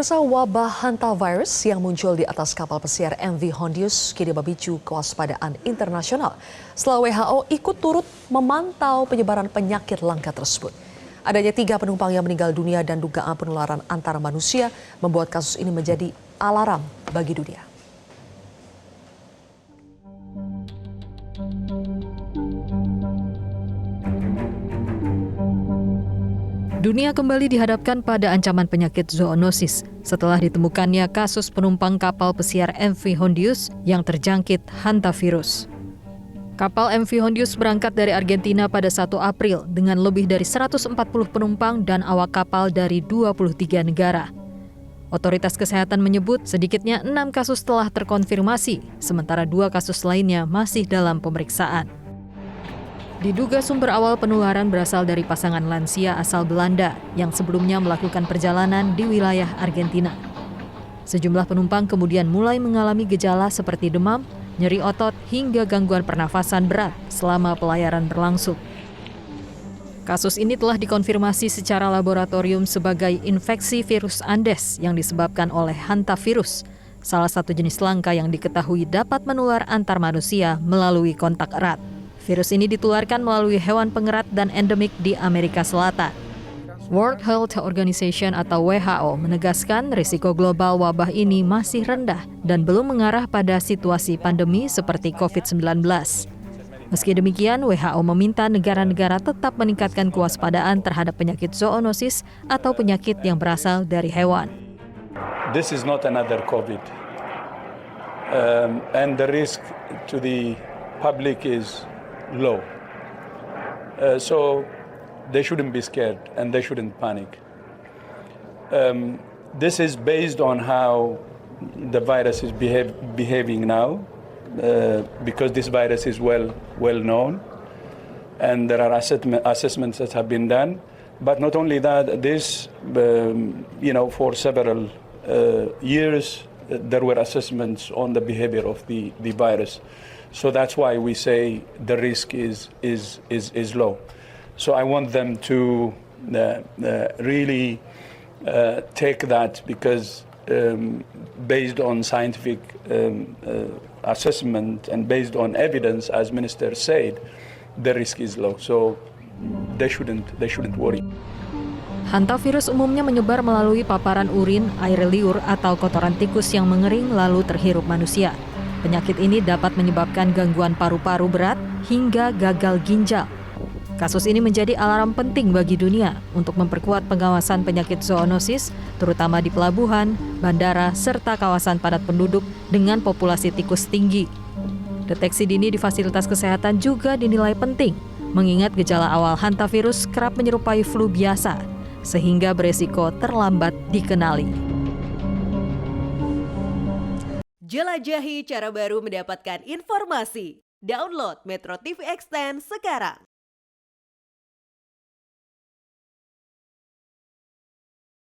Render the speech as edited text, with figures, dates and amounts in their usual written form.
Pemirsa, wabah hantavirus yang muncul di atas kapal pesiar MV Hondius kini memicu kewaspadaan internasional setelah WHO ikut turut memantau penyebaran penyakit langka tersebut. Adanya 3 penumpang yang meninggal dunia dan dugaan penularan antar manusia membuat kasus ini menjadi alarm bagi dunia. Dunia kembali dihadapkan pada ancaman penyakit zoonosis setelah ditemukannya kasus penumpang kapal pesiar MV Hondius yang terjangkit hantavirus. Kapal MV Hondius berangkat dari Argentina pada 1 April dengan lebih dari 140 penumpang dan awak kapal dari 23 negara. Otoritas kesehatan menyebut sedikitnya 6 kasus telah terkonfirmasi, sementara 2 kasus lainnya masih dalam pemeriksaan. Diduga sumber awal penularan berasal dari pasangan lansia asal Belanda yang sebelumnya melakukan perjalanan di wilayah Argentina. Sejumlah penumpang kemudian mulai mengalami gejala seperti demam, nyeri otot, hingga gangguan pernafasan berat selama pelayaran berlangsung. Kasus ini telah dikonfirmasi secara laboratorium sebagai infeksi virus Andes yang disebabkan oleh hantavirus, salah satu jenis langka yang diketahui dapat menular antar manusia melalui kontak erat. Virus ini ditularkan melalui hewan pengerat dan endemik di Amerika Selatan. World Health Organization atau WHO menegaskan risiko global wabah ini masih rendah dan belum mengarah pada situasi pandemi seperti COVID-19. Meski demikian, WHO meminta negara-negara tetap meningkatkan kewaspadaan terhadap penyakit zoonosis atau penyakit yang berasal dari hewan. This is not another COVID, and the risk to the public is low. So they shouldn't be scared and they shouldn't panic. This is based on how the virus is behaving now, because this virus is well known, and there are assessments that have been done. But not only that, this for several years there were assessments on the behavior of the virus. So that's why we say the risk is low. So I want them to really take that, because based on scientific assessment and based on evidence, as Minister said, the risk is low. So they shouldn't worry. Hantavirus umumnya menyebar melalui paparan urin, air liur, atau kotoran tikus yang mengering lalu terhirup manusia. Penyakit ini dapat menyebabkan gangguan paru-paru berat hingga gagal ginjal. Kasus ini menjadi alarm penting bagi dunia untuk memperkuat pengawasan penyakit zoonosis, terutama di pelabuhan, bandara, serta kawasan padat penduduk dengan populasi tikus tinggi. Deteksi dini di fasilitas kesehatan juga dinilai penting, mengingat gejala awal hantavirus kerap menyerupai flu biasa, sehingga beresiko terlambat dikenali. Jelajahi cara baru mendapatkan informasi. Download Metro TV Extend sekarang.